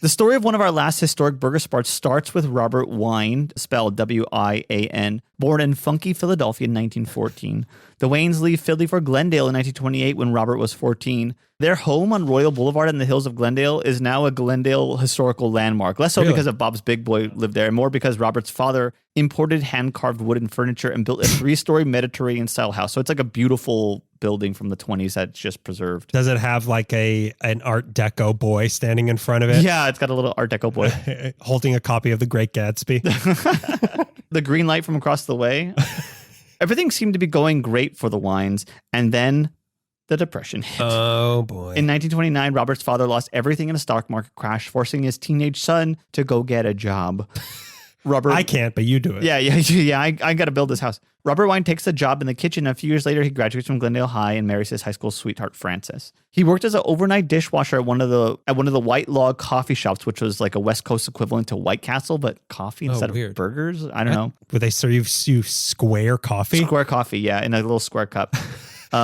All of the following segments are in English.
The story of one of our last historic burger spots starts with Robert Wine, spelled W-I-A-N, born in funky Philadelphia in 1914. The Waynes leave Philly for Glendale in 1928 when Robert was 14. Their home on Royal Boulevard in the hills of Glendale is now a Glendale historical landmark. Less so because of Bob's Big Boy lived there, and more because Robert's father imported hand-carved wooden furniture and built a 3-story Mediterranean-style house. So it's like a beautiful building from the 20s that's just preserved. Does it have like an Art Deco boy standing in front of it? Yeah, it's got a little Art Deco boy. Holding a copy of The Great Gatsby. The green light from across the way. Everything seemed to be going great for the Wines, and then the Depression hit. Oh, boy. In 1929, Robert's father lost everything in a stock market crash, forcing his teenage son to go get a job. Robert, I can't, but you do it. Yeah. I got to build this house. Robert Wine takes a job in the kitchen. A few years later, he graduates from Glendale High and marries his high school sweetheart, Frances. He worked as an overnight dishwasher at one of the White Log coffee shops, which was like a West Coast equivalent to White Castle, but coffee instead of burgers. I don't know. Would they serve you square coffee? Square coffee, yeah, in a little square cup.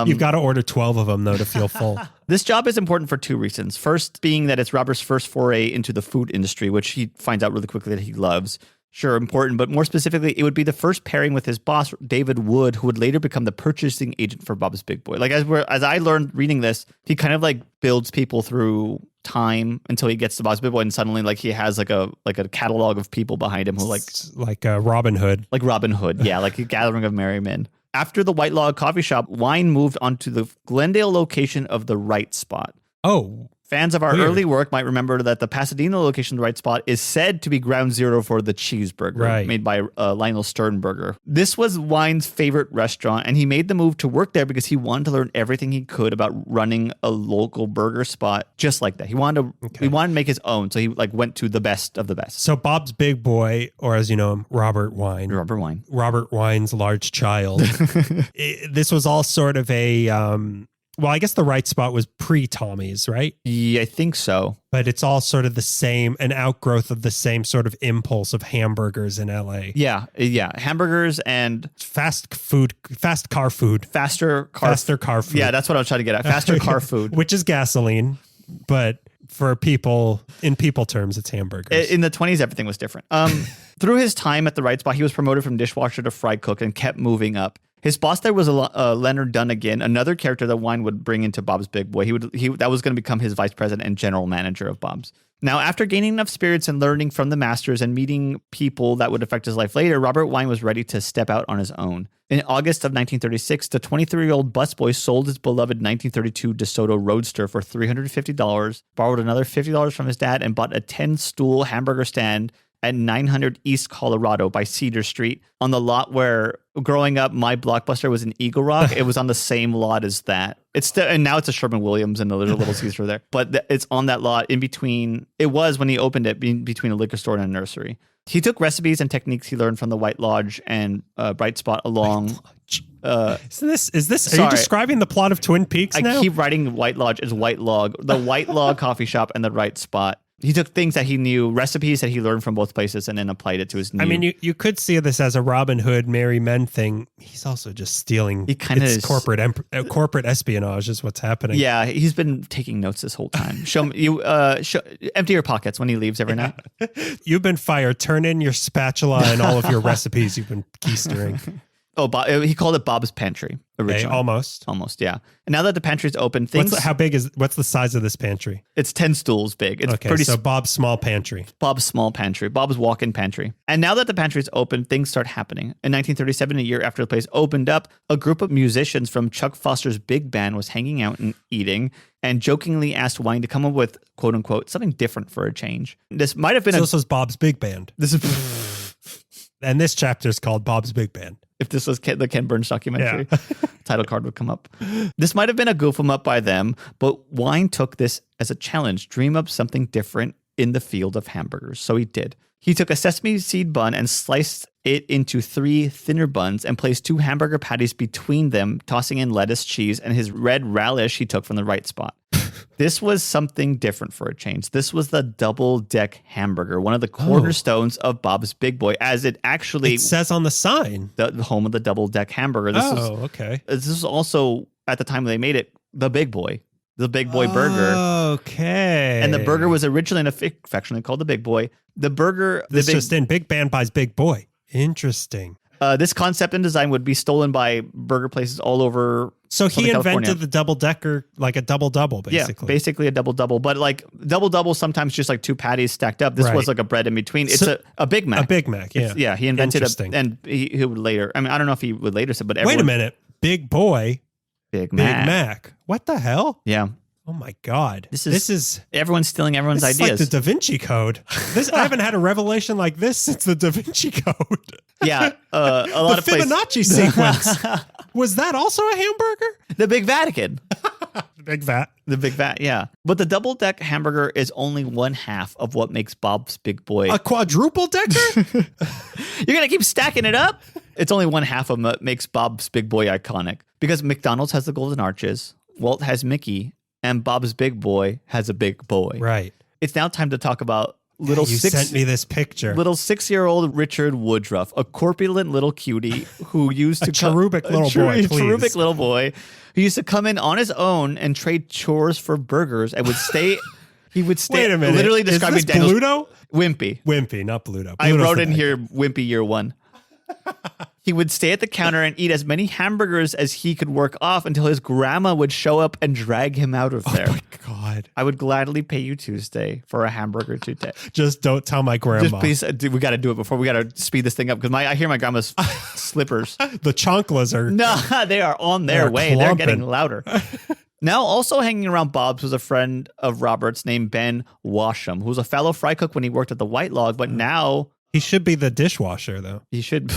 You've got to order 12 of them, though, to feel full. This job is important for 2 reasons. First, being that it's Robert's first foray into the food industry, which he finds out really quickly that he loves. Sure, important, but more specifically, it would be the first pairing with his boss, David Wood, who would later become the purchasing agent for Bob's Big Boy. Like as I learned reading this, he kind of like builds people through time until he gets to Bob's Big Boy, and suddenly like he has like a catalog of people behind him who like Robin Hood. Like Robin Hood, yeah, like a gathering of merry men. After the White Log coffee shop, Wine moved onto the Glendale location of the Right Spot. Oh. Fans of our early work might remember that the Pasadena location, the Right Spot, is said to be ground zero for the cheeseburger made by Lionel Sternberger. This was Wine's favorite restaurant, and he made the move to work there because he wanted to learn everything he could about running a local burger spot just like that. He wanted to make his own, so he like went to the best of the best. So Bob's Big Boy, or as you know him, Robert Wine. Robert Wine's large child. This was all sort of a... well, I guess the Right Spot was pre-Tommy's, right? Yeah, I think so. But it's all sort of the same, an outgrowth of the same sort of impulse of hamburgers in LA. Yeah. Hamburgers and... Faster car food. Yeah, that's what I was trying to get at. Faster car food. Which is gasoline, but for people, in people terms, it's hamburgers. In the 20s, everything was different. Through his time at the Right Spot, he was promoted from dishwasher to fry cook and kept moving up. His boss there was Leonard Dunnigan, another character that Wine would bring into Bob's Big Boy. That was going to become his vice president and general manager of Bob's. Now, after gaining enough spirits and learning from the masters and meeting people that would affect his life later, Robert Wine was ready to step out on his own. In August of 1936, the 23-year-old busboy sold his beloved 1932 DeSoto Roadster for $350, borrowed another $50 from his dad, and bought a 10-stool hamburger stand at 900 East Colorado by Cedar Street on the lot where growing up my Blockbuster was in Eagle Rock. It was on the same lot as that. And now it's a Sherman-Williams and there's a Little Caesar there. But it's on that lot in between. It was when he opened it between a liquor store and a nursery. He took recipes and techniques he learned from the White Lodge and Bright Spot along. Are you describing the plot of Twin Peaks now? I keep writing White Lodge as White Log. The White Log coffee shop and the Right Spot. He took things that he knew, recipes that he learned from both places, and then applied it to his new... I mean, you could see this as a Robin Hood, Merry Men thing. He's also just stealing. He kind of is... corporate espionage is what's happening. Yeah, he's been taking notes this whole time. Empty your pockets when he leaves every night. You've been fired. Turn in your spatula and all of your recipes you've been keystering. Oh, he called it Bob's Pantry originally. Almost, yeah. And now that the pantry's open, what's the size of this pantry? It's 10 stools big. It's so Bob's small pantry. Bob's small pantry. Bob's walk-in pantry. And now that the pantry's open, things start happening. In 1937, a year after the place opened up, a group of musicians from Chuck Foster's big band was hanging out and eating, and jokingly asked Wine to come up with, quote unquote, something different for a change. This might have been this was Bob's Big Band. And this chapter is called Bob's Big Band. If this was the Ken Burns documentary, title card would come up. This might have been a goof 'em up by them, but Wine took this as a challenge. Dream up something different in the field of hamburgers. So he did. He took a sesame seed bun and sliced it into 3 thinner buns and placed 2 hamburger patties between them, tossing in lettuce, cheese, and his red relish he took from the Right Spot. This was something different for a change. This was the double-deck hamburger, one of the cornerstones of Bob's Big Boy, as it says on the sign. The home of the double-deck hamburger. This is also, at the time they made it, the Big Boy. The Big Boy burger. Okay. And the burger was originally affectionately called the Big Boy. The burger... This just in, Big Band buys Big Boy. Interesting. This concept and design would be stolen by burger places all over. So he invented California. the double-decker, like a double-double, basically. Yeah, basically a double-double. But like double-double, sometimes just like two patties stacked up. This was like a bread in between. It's a Big Mac. A Big Mac, yeah. He invented it. And he would later, I mean, I don't know if he would later say, but wait a minute. Big Boy. Big Mac. What the hell? Yeah. Oh my God. This is everyone's stealing everyone's ideas. It's like the Da Vinci Code. I haven't had a revelation like this since the Da Vinci Code. Yeah. A lot of Fibonacci sequence. Was that also a hamburger? The Big Vatican. The Big Vat. The Big Vat, yeah. But the double deck hamburger is only one half of what makes Bob's Big Boy. A quadruple decker? You're going to keep stacking it up? It's only one half of what makes Bob's Big Boy iconic. Because McDonald's has the golden arches, Walt has Mickey, and Bob's Big Boy has a big boy. Right. It's now time to talk about you sent me this picture. Little 6-year-old Richard Woodruff, a corpulent little cutie who used to cherubic little boy who used to come in on his own and trade chores for burgers and would stay. He would stay. Wait a minute. Literally describing is this Bluto? Wimpy, not Bluto. I wrote in here Wimpy year one. He would stay at the counter and eat as many hamburgers as he could work off until his grandma would show up and drag him out of there. Oh my God. I would gladly pay you Tuesday for a hamburger today. Just don't tell my grandma. Just please, we got to do it before we got to speed this thing up because I hear my grandma's slippers. The chanclas are... No, they are on their way. They're getting louder. Now, also hanging around Bob's was a friend of Robert's named Ben Washam, who was a fellow fry cook when he worked at the White Log, but now... He should be the dishwasher, though. He should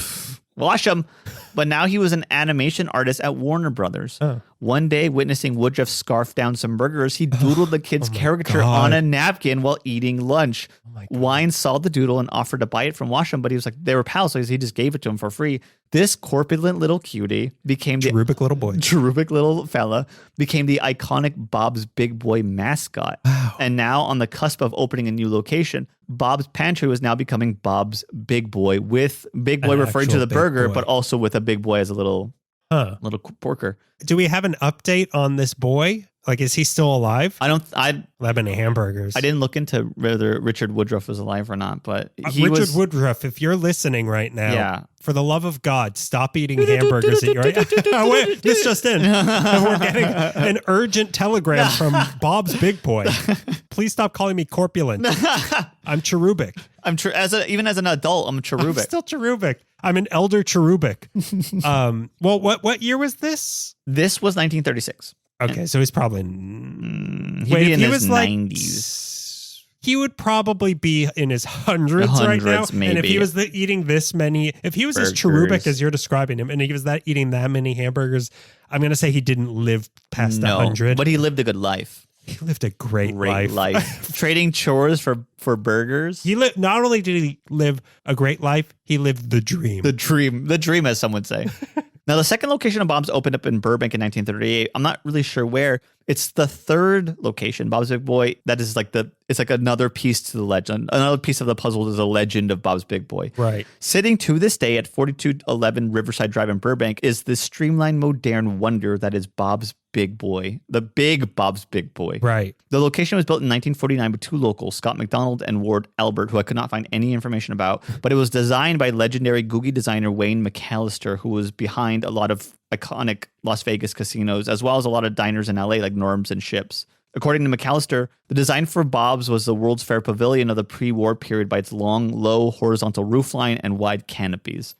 wash him. But now he was an animation artist at Warner Brothers. Oh. One day, witnessing Woodruff scarf down some burgers, he doodled the kid's caricature on a napkin while eating lunch. Wine saw the doodle and offered to buy it from Washam, but he was like, they were pals, so he just gave it to him for free. This corpulent little cutie became the cherubic little boy. Cherubic little fella became the iconic Bob's Big Boy mascot. Wow. And now on the cusp of opening a new location, Bob's Pantry was now becoming Bob's Big Boy, with Big Boy referring to the burger, but also with a big boy as a little porker. Do we have an update on this boy? Like, is he still alive? 11 hamburgers. I didn't look into whether Richard Woodruff was alive or not, but Richard Woodruff, if you're listening right now, for the love of God, stop eating hamburgers at your... Wait, this just in. We're getting an urgent telegram from Bob's Big Boy. Please stop calling me corpulent. I'm cherubic. Even as an adult, I'm cherubic. I'm still cherubic. I'm an elder cherubic. Well, what year was this? This was 1936. Okay, so he's probably... Wait, in his 90s. He would probably be in his hundreds right now. Maybe. And if he was eating this many... If he was as cherubic as you're describing him, and he was eating that many hamburgers, I'm going to say he didn't live past 100. But he lived a good life. He lived a great life. Trading chores for burgers. Not only did he live a great life, he lived the dream. The dream, as some would say. Now, the second location of Bob's opened up in Burbank in 1938. I'm not really sure where. It's the third location, Bob's Big Boy. That is it's like another piece to the legend. Another piece of the puzzle is the legend of Bob's Big Boy. Right. Sitting to this day at 4211 Riverside Drive in Burbank is the streamlined, modern wonder that is Bob's Big Boy. The big Bob's Big Boy. Right. The location was built in 1949 by two locals, Scott McDonald and Ward Albert, who I could not find any information about, but it was designed by legendary Googie designer Wayne McAllister, who was behind a lot of iconic Las Vegas casinos, as well as a lot of diners in LA like Norm's and Ships. According to McAllister, the design for Bob's was the World's Fair Pavilion of the pre-war period by its long, low, horizontal roofline and wide canopies.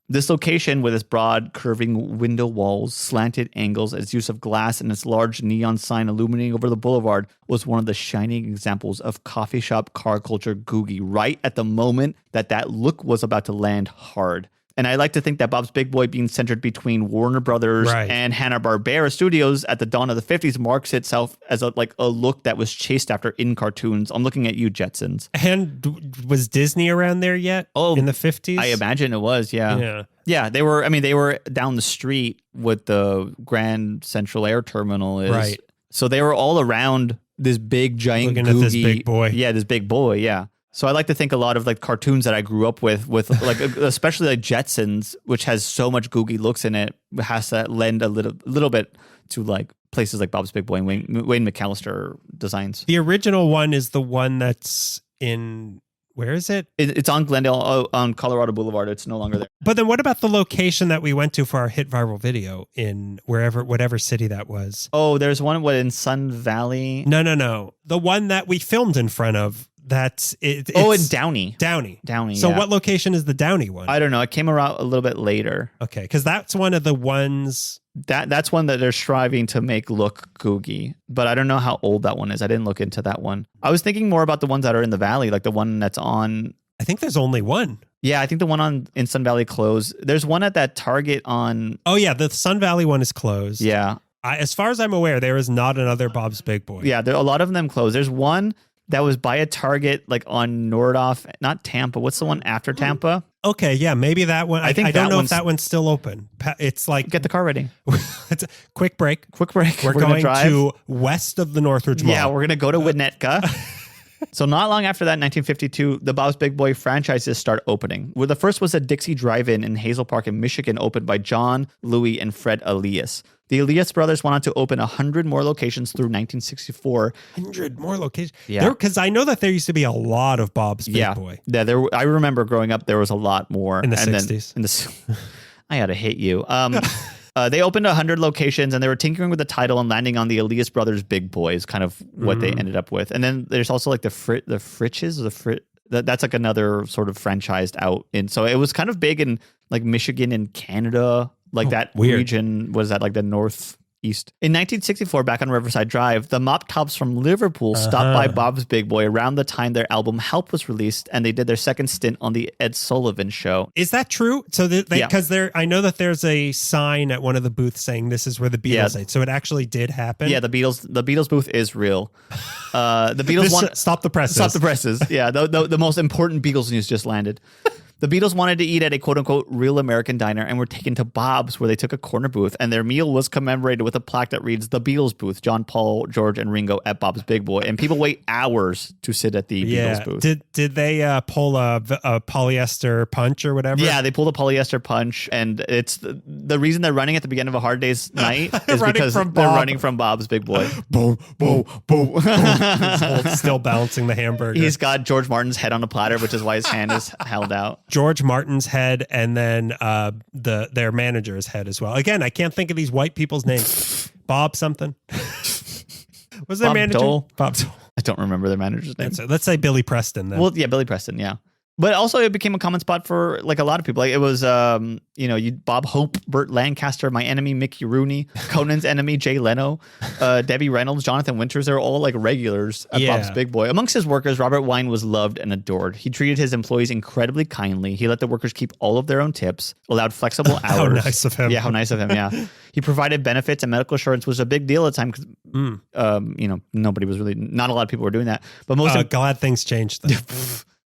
This location, with its broad, curving window walls, slanted angles, its use of glass, and its large neon sign illuminating over the boulevard, was one of the shining examples of coffee shop car culture Googie right at the moment that look was about to land hard. And I like to think that Bob's Big Boy being centered between Warner Brothers and Hanna-Barbera Studios at the dawn of the 50s marks itself as a look that was chased after in cartoons. I'm looking at you, Jetsons. And was Disney around there yet? Oh, in the 50s? I imagine it was, yeah. Yeah, they were down the street with the Grand Central Air Terminal is. Right. So they were all around this big, giant looking Googie, at this big boy. Yeah, this big boy, yeah. So I like to think a lot of cartoons that I grew up with like especially Jetsons, which has so much Googie looks in it, has to lend a little bit to places like Bob's Big Boy and Wayne McAllister designs. The original one is the one that's in... Where is it? It's on Glendale, on Colorado Boulevard. It's no longer there. But then what about the location that we went to for our hit viral video in whatever city that was? Oh, there's one in Sun Valley. No. The one that we filmed in front of. It's in Downey. Downey. So what location is the Downey one? I don't know. It came around a little bit later. Okay, because that's one of the ones... That's one that they're striving to make look googie, but I don't know how old that one is. I didn't look into that one. I was thinking more about the ones that are in the Valley, like the one that's on... I think there's only one. Yeah, I think the one in Sun Valley closed. There's one at that Target on... Oh yeah, the Sun Valley one is closed. Yeah. As far as I'm aware, there is not another Bob's Big Boy. Yeah, a lot of them closed. There's one that was by a Target like on Nordhoff, not Tampa. What's the one after Tampa? Okay, yeah, maybe that one. I don't know if that one's still open. It's like... Get the car ready. It's a quick break. We're going to west of the Northridge Mall. Yeah, we're going to go to Winnetka. So not long after that, in 1952, the Bob's Big Boy franchises start opening. Well, the first was a Dixie Drive-In in Hazel Park in Michigan, opened by John, Louis, and Fred Elias. The Elias brothers went on to open 100 more locations through 1964. 100 more locations? Yeah. Because I know that there used to be a lot of Bob's Big Boy. Yeah, I remember growing up, there was a lot more. In the 60s. I had to hit you. They opened 100 locations, and they were tinkering with the title and landing on the Elias Brothers Big Boys, kind of what they ended up with. And then there's also like the Fritches, that's like another sort of franchised out. And so it was kind of big in like Michigan and Canada, like that region. Was that like the northeast? In 1964, back on Riverside Drive, the Mop Tops from Liverpool stopped by Bob's Big Boy around the time their album Help was released, and they did their second stint on the Ed Sullivan Show. Is that true? So because I know that there's a sign at one of the booths saying this is where the Beatles ate. So it actually did happen. Yeah, the Beatles booth is real. The Beatles stop the presses. Stop the presses. Yeah, the most important Beatles news just landed. The Beatles wanted to eat at a quote-unquote real American diner and were taken to Bob's, where they took a corner booth, and their meal was commemorated with a plaque that reads, "The Beatles booth, John, Paul, George, and Ringo at Bob's Big Boy." And people wait hours to sit at the Beatles booth. Did they pull a polyester punch or whatever? Yeah, they pulled a polyester punch, and it's the reason they're running at the beginning of a hard day's night is because they're running from Bob's Big Boy. Boom, boom, boom. Still balancing the hamburger. He's got George Martin's head on a platter, which is why his hand is held out. George Martin's head, and then their manager's head as well. Again, I can't think of these white people's names. Bob something. Was their manager? Bob Dole. I don't remember their manager's name. Let's say Billy Preston then. Well, yeah, Billy Preston, yeah. But also it became a common spot for like a lot of people. Like it was, Bob Hope, Burt Lancaster, my enemy, Mickey Rooney, Conan's enemy, Jay Leno, Debbie Reynolds, Jonathan Winters. They're all like regulars at Bob's Big Boy. Amongst his workers, Robert Wine was loved and adored. He treated his employees incredibly kindly. He let the workers keep all of their own tips, allowed flexible hours. How nice of him. Yeah, how nice of him, yeah. He provided benefits and medical insurance, which was a big deal at the time because, nobody was really, not a lot of people were doing that. But glad things changed then.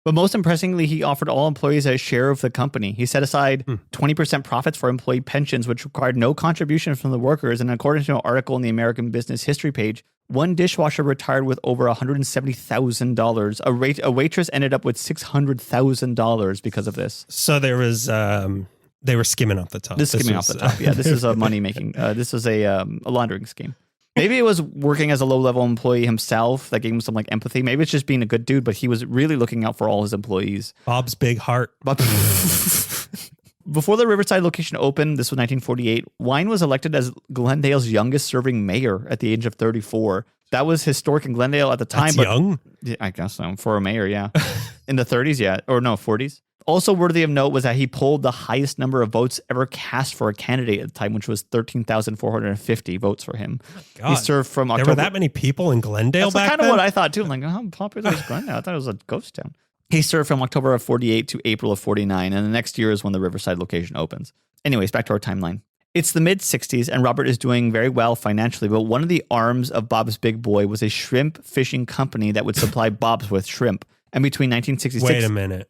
But most impressively, he offered all employees a share of the company. He set aside 20% profits for employee pensions, which required no contribution from the workers. And according to an article in the American Business History page, one dishwasher retired with over $170,000. A waitress ended up with $600,000 because of this. So there was... they were skimming off the top. Off the top. Yeah, this is a money making. This is a laundering scheme. Maybe it was working as a low-level employee himself that gave him some like empathy. Maybe it's just being a good dude, but he was really looking out for all his employees. Bob's big heart. Before the Riverside location opened, this was 1948, Wine was elected as Glendale's youngest serving mayor at the age of 34. That was historic in Glendale at the time. That's young? I guess so. For a mayor, yeah. In the 30s, yeah. Or no, 40s. Also worthy of note was that he polled the highest number of votes ever cast for a candidate at the time, which was 13,450 votes for him. God. He served from October. There were that many people in Glendale back then? That's kind of what I thought, too. I'm like, how popular is Glendale? I thought it was a ghost town. He served from October of 48 to April of 49, and the next year is when the Riverside location opens. Anyways, back to our timeline. It's the mid-60s, and Robert is doing very well financially, but one of the arms of Bob's Big Boy was a shrimp fishing company that would supply Bob's with shrimp. And between 1966... Wait a minute.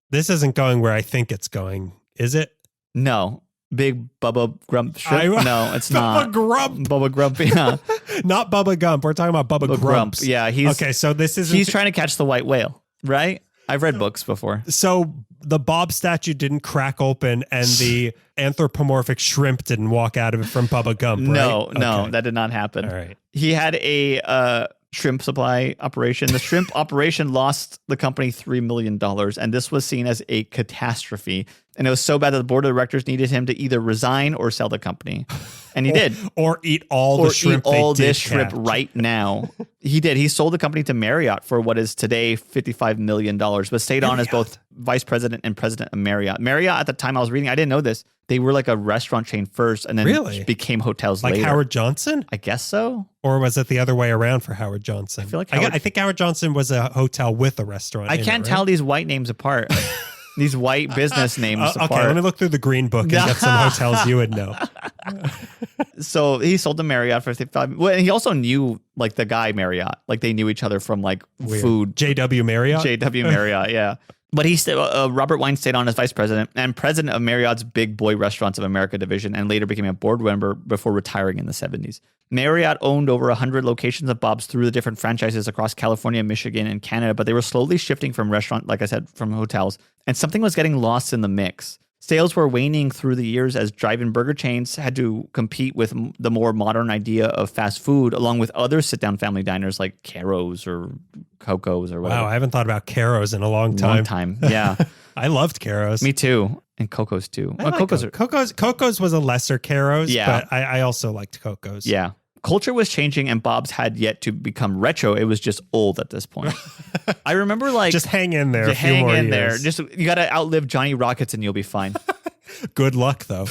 This isn't going where I think it's going, is it? No. Big Bubba Grump shrimp? No, it's not. Bubba Grump. Bubba Grump, yeah. Not Bubba Gump. We're talking about Bubba Grumps. Yeah, okay, so this is... He's trying to catch the white whale, right? I've read books before. So the Bob statue didn't crack open and the anthropomorphic shrimp didn't walk out of it from Bubba Gump, right? No, that did not happen. All right. He had a shrimp supply operation. The shrimp operation lost the company $3 million, and this was seen as a catastrophe. And it was so bad that the board of directors needed him to either resign or sell the company. And he did. Or eat all the shrimp this shrimp right now. He did. He sold the company to Marriott for what is today $55 million, but stayed on as both vice president and president of Marriott. Marriott, at the time I was reading, I didn't know this, they were like a restaurant chain first and then became hotels later. Like Howard Johnson? I guess so. Or was it the other way around for Howard Johnson? I feel like I think Howard Johnson was a hotel with a restaurant. I can't tell these white names apart. These white business names apart. Okay, let me look through the green book and get some hotels you would know. So he sold to Marriott for $55. Well, he also knew like the guy Marriott. Like they knew each other from like food. J.W. Marriott? J.W. Marriott, yeah. But Robert Wine stayed on as vice president and president of Marriott's Big Boy Restaurants of America division, and later became a board member before retiring in the 70s. Marriott owned over 100 locations of Bob's through the different franchises across California, Michigan, and Canada, but they were slowly shifting from restaurant, like I said, from hotels, and something was getting lost in the mix. Sales were waning through the years as drive-in burger chains had to compete with the more modern idea of fast food, along with other sit-down family diners like Caro's or Coco's or whatever. Wow, I haven't thought about Caro's in a long time. Yeah. I loved Caro's. Me too. And Coco's too. Coco's was a lesser Caro's, but I also liked Coco's. Yeah. Culture was changing and Bob's had yet to become retro. It was just old at this point. I remember like... Just hang in there. Just you got to outlive Johnny Rockets and you'll be fine. Good luck though.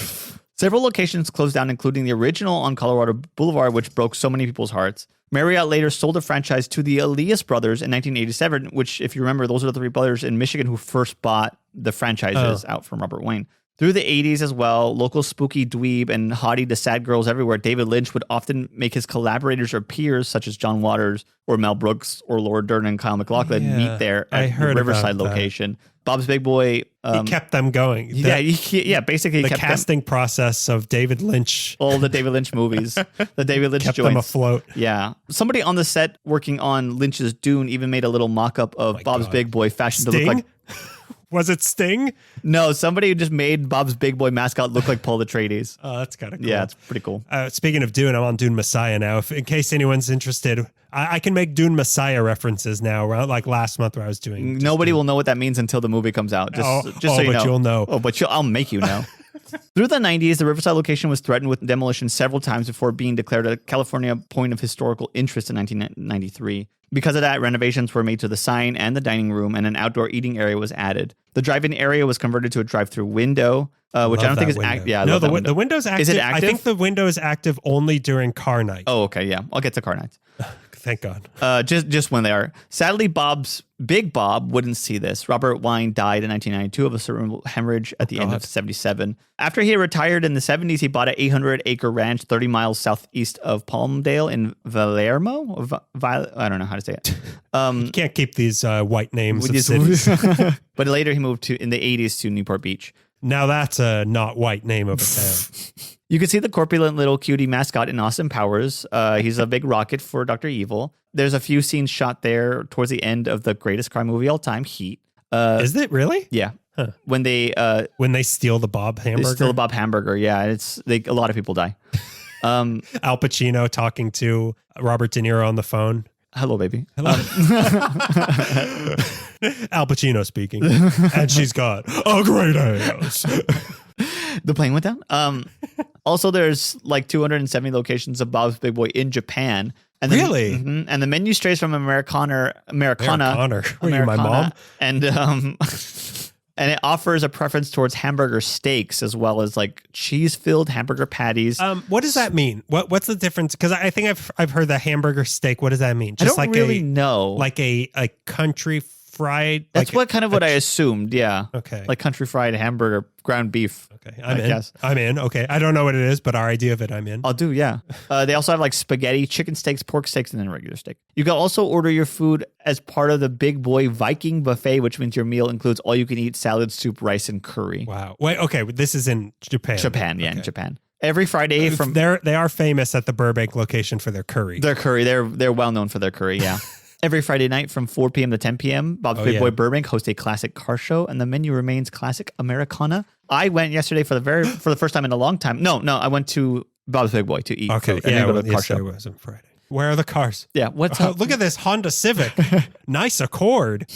Several locations closed down, including the original on Colorado Boulevard, which broke so many people's hearts. Marriott later sold the franchise to the Elias brothers in 1987, which, if you remember, those are the three brothers in Michigan who first bought the franchises out from Robert Wayne. Through the 80s as well, local spooky dweeb and hottie to sad girls everywhere, David Lynch would often make his collaborators or peers, such as John Waters or Mel Brooks or Laura Dern and Kyle MacLachlan, meet there at the Riverside location. Bob's Big Boy... he kept them going. Basically the kept casting process of David Lynch. All the David Lynch movies. The David Lynch kept joints. them afloat. Yeah. Somebody on the set working on Lynch's Dune even made a little mock-up of Bob's Big Boy fashioned to look like... Was it Sting? No, somebody just made Bob's Big Boy mascot look like Paul Atreides. Oh, that's kind of cool. Yeah, it's pretty cool. Speaking of Dune, I'm on Dune Messiah now. In case anyone's interested, I can make Dune Messiah references now. Like last month where I was doing... Nobody will know what that means until the movie comes out. Just so you know. You'll know. Oh, but I'll make you know. Through the 90s, the Riverside location was threatened with demolition several times before being declared a California point of historical interest in 1993. Because of that, renovations were made to the sign and the dining room, and an outdoor eating area was added. The drive-in area was converted to a drive-through window, which I don't think is active. Yeah, the window's active. Is it active? I think the window is active only during car night. Oh, okay, yeah. I'll get to car nights. Thank God. Just when they are. Sadly, Big Bob wouldn't see this. Robert Wine died in 1992 of a cerebral hemorrhage at the end of 77. After he retired in the 70s, he bought an 800-acre ranch 30 miles southeast of Palmdale in Valermo. I don't know how to say it. You can't keep these white names of cities. But later he moved in the 80s to Newport Beach. Now that's a not white name of a town. You can see the corpulent little cutie mascot in Austin Powers. He's a big rocket for Dr. Evil. There's a few scenes shot there towards the end of the greatest crime movie all time, Heat. Is it really? Yeah. Huh. When they steal the Bob hamburger? They steal the Bob hamburger, yeah. A lot of people die. Al Pacino talking to Robert De Niro on the phone. Hello, baby. Hello. Al Pacino speaking. And she's got a great ass. The plane went down. Also, there's like 270 locations of Bob's Big Boy in Japan. And really? And the menu strays from Americana. Were you my mom? And it offers a preference towards hamburger steaks as well as like cheese-filled hamburger patties. What does that mean? What's the difference? Because I think I've heard the hamburger steak. What does that mean? Just I don't really know. Like a country fried. That's what I assumed. Yeah. Okay. Like country fried hamburger, ground beef. Okay. I'm in. Okay. I don't know what it is, but our idea of it, I'm in. I'll do. Yeah. They also have like spaghetti, chicken steaks, pork steaks, and then regular steak. You can also order your food as part of the Big Boy Viking buffet, which means your meal includes all you can eat salad, soup, rice, and curry. Wow. Wait. Okay. This is in Japan. Yeah. Okay. In Japan. Every Friday they are famous at the Burbank location for their curry. They're well known for their curry. Yeah. Every Friday night from 4 p.m. to 10 p.m., Bob's Big Boy Burbank hosts a classic car show, and the menu remains classic Americana. I went yesterday for the first time in a long time. No, I went to Bob's Big Boy to eat. Okay, and then go to the car show. It was on Friday. Where are the cars? Yeah, what's up? Look at this Honda Civic. Nice Accord.